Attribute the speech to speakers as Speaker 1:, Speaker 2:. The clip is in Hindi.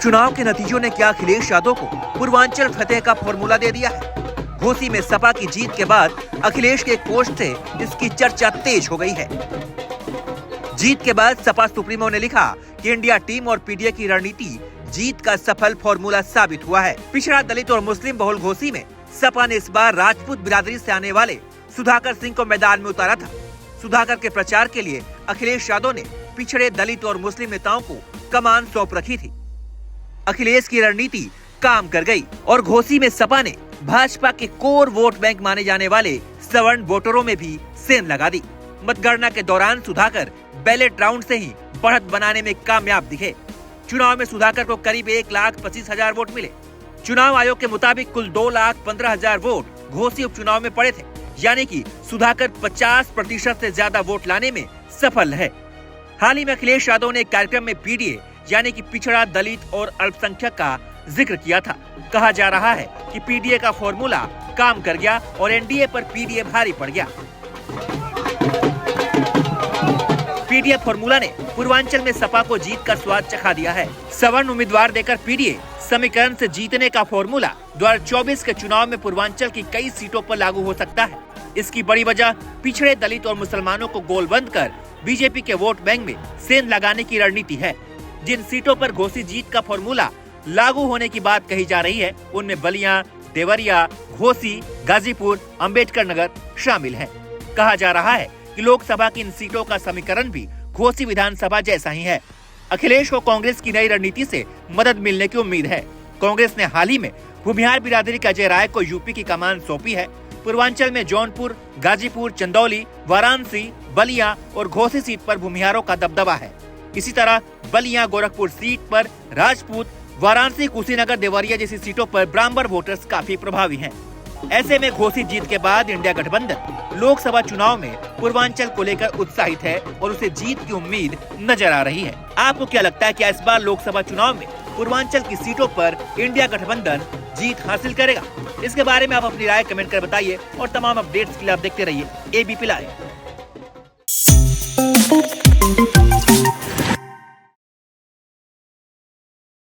Speaker 1: उपचुनाव के नतीजों ने क्या अखिलेश यादव को पूर्वांचल फतेह का फॉर्मूला दे दिया है? घोसी में सपा की जीत के बाद अखिलेश के पोस्ट से इसकी चर्चा तेज हो गई है। जीत के बाद सपा सुप्रीमो ने लिखा कि इंडिया टीम और पीडीए की रणनीति जीत का सफल फॉर्मूला साबित हुआ है। पिछड़ा दलित और मुस्लिम बहुल घोसी में सपा ने इस बार राजपूत बिरादरी से आने वाले सुधाकर सिंह को मैदान में उतारा था। सुधाकर के प्रचार के लिए अखिलेश यादव ने पिछड़े दलित और मुस्लिम नेताओं को कमान सौंप रखी थी। अखिलेश की रणनीति काम कर गई और घोसी में सपा ने भाजपा के कोर वोट बैंक माने जाने वाले सवर्ण वोटरों में भी सेंध लगा दी। मतगणना के दौरान सुधाकर बैलेट राउंड से ही बढ़त बनाने में कामयाब दिखे। चुनाव में सुधाकर को करीब 1,25,000 वोट मिले। चुनाव आयोग के मुताबिक कुल 2,15,000 वोट घोसी उपचुनाव में पड़े थे, यानी कि सुधाकर 50% से ज्यादा वोट लाने में सफल है। हाल ही में अखिलेश यादव ने एक कार्यक्रम में पीडीए यानी कि पिछड़ा दलित और अल्पसंख्यक का जिक्र किया था। कहा जा रहा है कि पीडीए का फॉर्मूला काम कर गया और एनडीए पर पीडीए भारी पड़ गया। पीडीए फॉर्मूला ने पूर्वांचल में सपा को जीत का स्वाद चखा दिया है। सवर्ण उम्मीदवार देकर पीडीए समीकरण से जीतने का फॉर्मूला 2024 के चुनाव में पूर्वांचल की कई सीटों पर लागू हो सकता है। इसकी बड़ी वजह पिछड़े दलित और मुसलमानों को गोलबंद कर बीजेपी के वोट बैंक में सेंध लगाने की रणनीति है। जिन सीटों पर घोसी जीत का फॉर्मूला लागू होने की बात कही जा रही है, उनमें बलिया, देवरिया, घोसी, गाजीपुर, अंबेडकर नगर शामिल है। कहा जा रहा है कि लोकसभा की इन सीटों का समीकरण भी घोसी विधानसभा जैसा ही है। अखिलेश को कांग्रेस की नई रणनीति से मदद मिलने की उम्मीद है। कांग्रेस ने हाल ही में भूमिहार बिरादरी के अजय राय को यूपी की कमान सौंपी है। पूर्वांचल में जौनपुर, गाजीपुर, चंदौली, वाराणसी, बलिया और घोसी सीट पर भूमिहारों का दबदबा है। इसी तरह बलिया, गोरखपुर सीट पर राजपूत, वाराणसी, कुशीनगर, देवरिया जैसी सीटों पर ब्राह्मण वोटर्स काफी प्रभावी हैं। ऐसे में घोसी जीत के बाद इंडिया गठबंधन लोकसभा चुनाव में पूर्वांचल को लेकर उत्साहित है और उसे जीत की उम्मीद नजर आ रही है। आपको क्या लगता है कि इस बार लोकसभा चुनाव में पूर्वांचल की सीटों पर इंडिया गठबंधन जीत हासिल करेगा? इसके बारे में आप अपनी राय कमेंट कर बताइए और तमाम अपडेट्स के लिए आप देखते रहिए एबीपी लाइव।